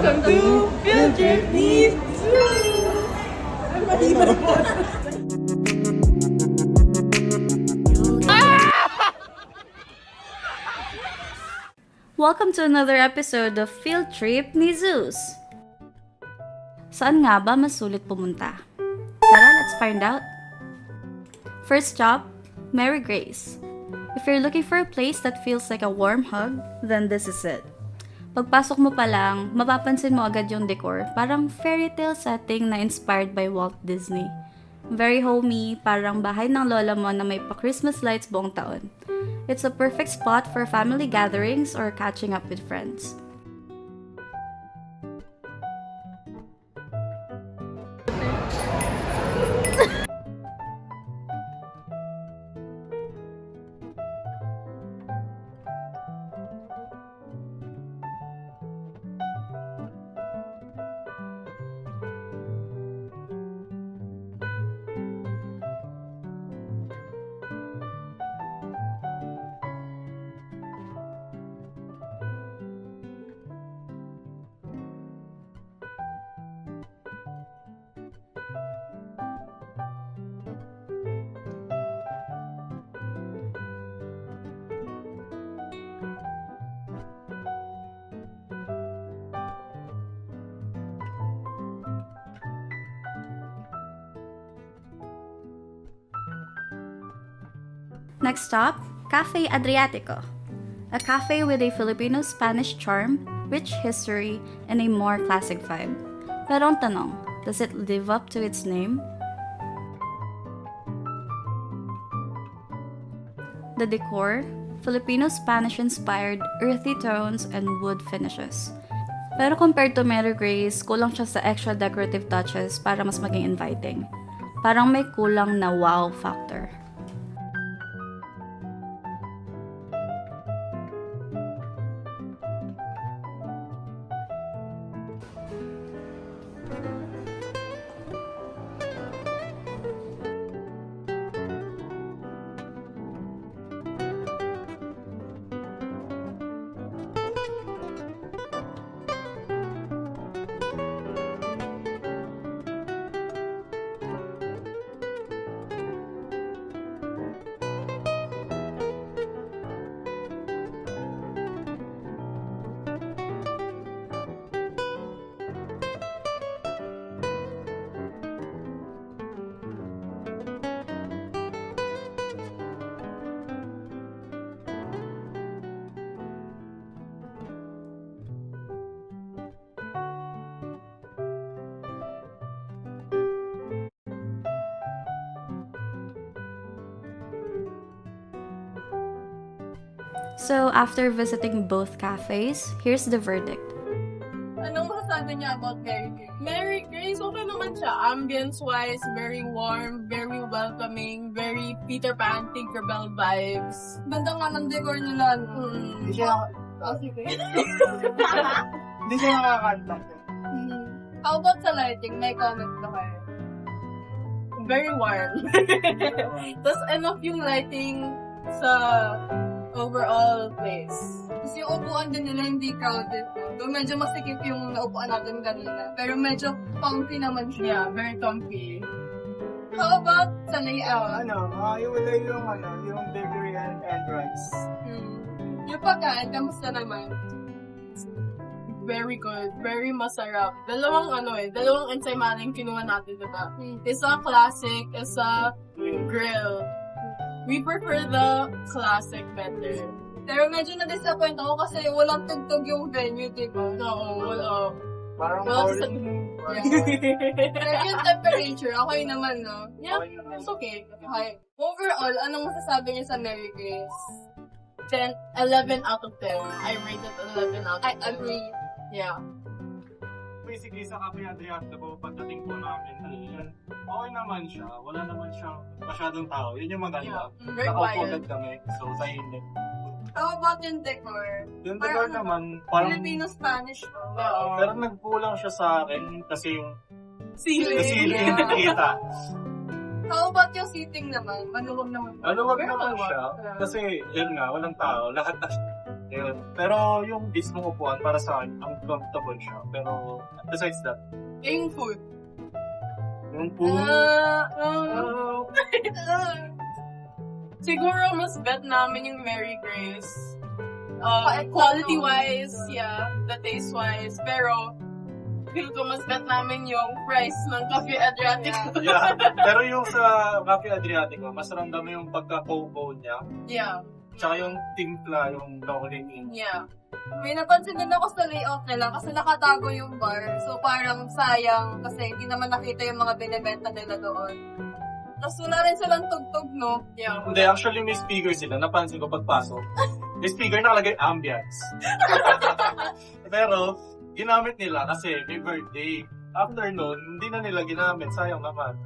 Welcome to Field Trip Needs. Welcome to another episode of Field Trip ni Zeus. Saan nga ba mas sulit pumunta? Tara, let's find out. First stop, Mary Grace. If you're looking for a place that feels like a warm hug, then this is it. Pagpasok mo pa lang, mapapansin mo agad yung decor, parang fairy tale setting na inspired by Walt Disney. Very homey, parang bahay ng lola mo na may pa-Christmas lights buong taon. It's a perfect spot for family gatherings or catching up with friends. Next stop, Cafe Adriatico. A cafe with a Filipino-Spanish charm, rich history, and a more classic vibe. Pero ang tanong, does it live up to its name? The decor, Filipino-Spanish inspired earthy tones and wood finishes. Pero compared to Mary Grace, kulang siya sa extra decorative touches para mas maging inviting. Parang may kulang na wow factor. So, after visiting both cafes, here's the verdict. Anong masasabi niya about Mary Grace? Mary Grace, okay naman siya. Ambience-wise, very warm, very welcoming, very Peter Pan, Tinkerbell vibes. Ganda nga ng decor nila. Hindi siya, Oh, sige. hindi siya nakakanta. How about sa lighting? May comment na kayo. Very warm. Tapos enough yung lighting sa overall place. Tapos yung upuan din nila hindi crowded. So, medyo masikip yung naupuan natin kanina. Pero medyo comfy naman siya. Yeah, very comfy. How about sa layout? Yung bakery and entrance. Yung pagkain, kamusta naman? Very good. Very masarap. Dalawang ensaymaling kinuha natin, diba? Isa classic, isa grill. We prefer the classic better. Pero medyo na-disappoint ako kasi walang tugtog yung venue, diba? Oo, wala. Parang Well, boring. Pero yung temperature, okay naman, no? Yeah, it's okay. Okay. Overall, anong masasabi niyo sa Mary Grace? 11 out of 10. I rated 11 out of 10. I agree. Yeah. Basically, sa Cafe Adriatico, pagdating po namin, okay naman siya. Wala naman siyang masyadong tao. Yun yung maganda. Very Nakaupo quiet. agad kami, so tahimik. How about yung decor? Yung decor naman, parang... Filipino-Spanish. Pero nagkulang siya sa akin kasi yung Ceiling. yung nakita. How about yung seating naman? Maluwag naman. Wag naman siya. Kasi, yun nga, walang tao. Lahat Yun. Pero yung mismong upuan, para sa akin, ang comfortable siya. Pero besides that, Yung food. yung food, Siguro mas bet namin yung Mary Grace. Quality-wise, yeah. The taste-wise. Pero, feel ko mas bet namin yung price ng Cafe Adriatico. yeah. Pero yung sa Cafe Adriatico, mas ramdam mo yung pagka-cocoa niya. Yeah. Tsaka yung timpla, yung chocolate. Yeah. May napansin din ako sa layout nila kasi nakatago yung bar. So parang sayang kasi hindi naman nakita yung mga binibenta nila doon. Tapos wala rin silang tugtog, no? Yeah. Hindi, actually may speaker sila. Napansin ko pagpasok. May speaker nakalagay ambience. Pero, ginamit nila kasi may birthday. After nun, hindi na nila ginamit. Sayang naman.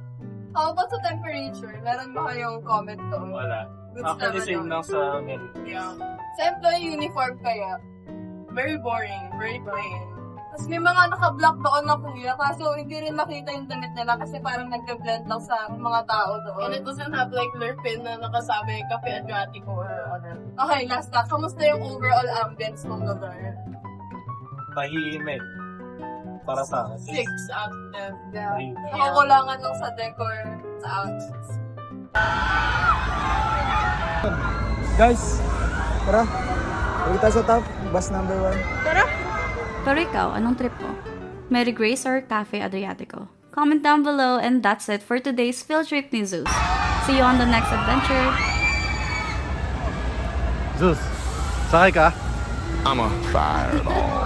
How about sa temperature? Meron ba kayong comment doon? Wala. Goods Actually, naman same yun. lang sa menu. Yeah. Sa employee uniform kaya, very boring, very plain. Tapos may mga naka-block doon na kuya, kaso hindi rin makita yung damit nila kasi parang nag-blend lang sa mga tao doon. And it doesn't have like lurpin na nakasabi Cafe Adriatico or other. Okay, last na. Kamusta yung overall ambience ng lugar? Tahimik. Para sa akin. 6 out of 10. Yeah. Three. Nakakulangan lang sa decor, sa outfits. Guys, tara. Ulit tayo sa top. Bus number 1. Pero ikaw, anong trip mo? Mary Grace or Cafe Adriatico? Comment down below, and that's it for today's field trip ni Zeus. See you on the next adventure. Zeus, sakay ka? I'm a fireball.